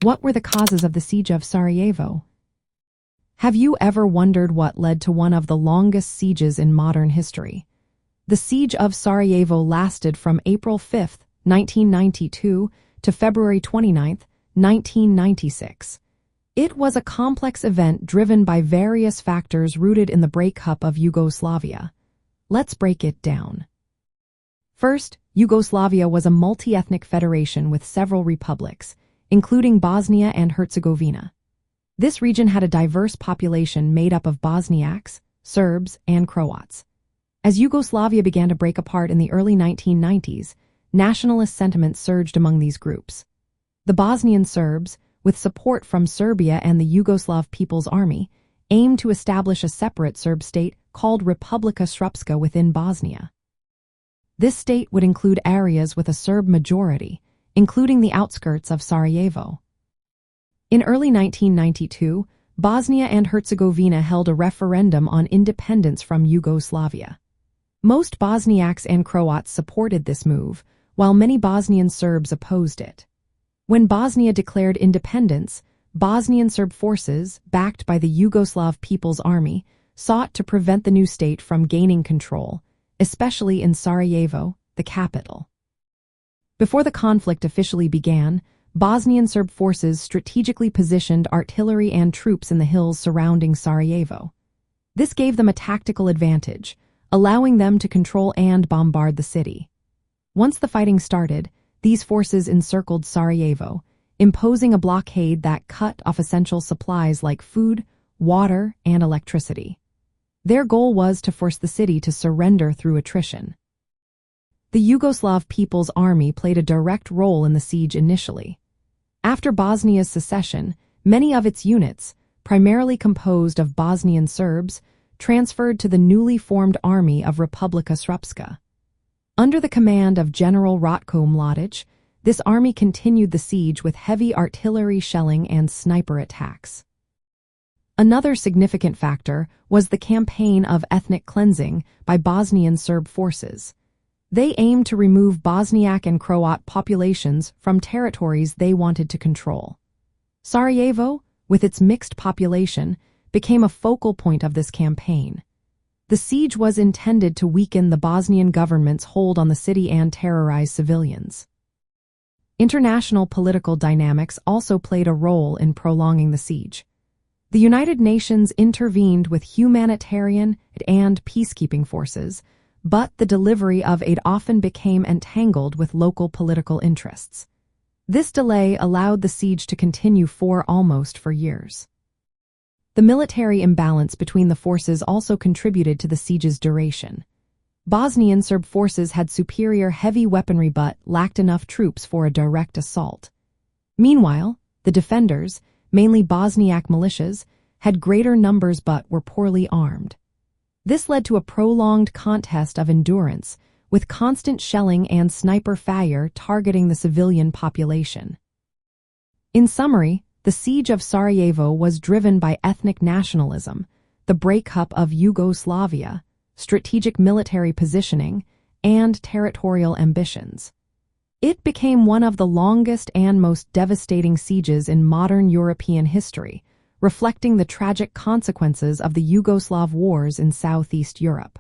What were the causes of the Siege of Sarajevo? Have you ever wondered what led to one of the longest sieges in modern history? The Siege of Sarajevo lasted from April 5, 1992 to February 29, 1996. It was a complex event driven by various factors rooted in the breakup of Yugoslavia. Let's break it down. First, Yugoslavia was a multi-ethnic federation with several republics, including Bosnia and Herzegovina. This region had a diverse population made up of Bosniaks, Serbs, and Croats. As Yugoslavia began to break apart in the early 1990s, nationalist sentiment surged among these groups. The Bosnian Serbs, with support from Serbia and the Yugoslav People's Army, aimed to establish a separate Serb state called Republika Srpska within Bosnia. This state would include areas with a Serb majority, including the outskirts of Sarajevo. In early 1992, Bosnia and Herzegovina held a referendum on independence from Yugoslavia. Most Bosniaks and Croats supported this move, while many Bosnian Serbs opposed it. When Bosnia declared independence, Bosnian Serb forces, backed by the Yugoslav People's Army, sought to prevent the new state from gaining control, especially in Sarajevo, the capital. Before the conflict officially began, Bosnian Serb forces strategically positioned artillery and troops in the hills surrounding Sarajevo. This gave them a tactical advantage, allowing them to control and bombard the city. Once the fighting started, these forces encircled Sarajevo, imposing a blockade that cut off essential supplies like food, water, and electricity. Their goal was to force the city to surrender through attrition. The Yugoslav People's Army played a direct role in the siege initially. After Bosnia's secession, many of its units, primarily composed of Bosnian Serbs, transferred to the newly formed army of Republika Srpska. Under the command of General Ratko Mladic, this army continued the siege with heavy artillery shelling and sniper attacks. Another significant factor was the campaign of ethnic cleansing by Bosnian Serb forces. They aimed to remove Bosniak and Croat populations from territories they wanted to control. Sarajevo, with its mixed population, became a focal point of this campaign. The siege was intended to weaken the Bosnian government's hold on the city and terrorize civilians. International political dynamics also played a role in prolonging the siege. The United Nations intervened with humanitarian and peacekeeping forces, but the delivery of aid often became entangled with local political interests. This delay allowed the siege to continue for almost 4 years. The military imbalance between the forces also contributed to the siege's duration. Bosnian Serb forces had superior heavy weaponry but lacked enough troops for a direct assault. Meanwhile, the defenders, mainly Bosniak militias, had greater numbers but were poorly armed. This led to a prolonged contest of endurance, with constant shelling and sniper fire targeting the civilian population. In summary, the siege of Sarajevo was driven by ethnic nationalism, the breakup of Yugoslavia, strategic military positioning, and territorial ambitions. It became one of the longest and most devastating sieges in modern European history, reflecting the tragic consequences of the Yugoslav wars in Southeast Europe.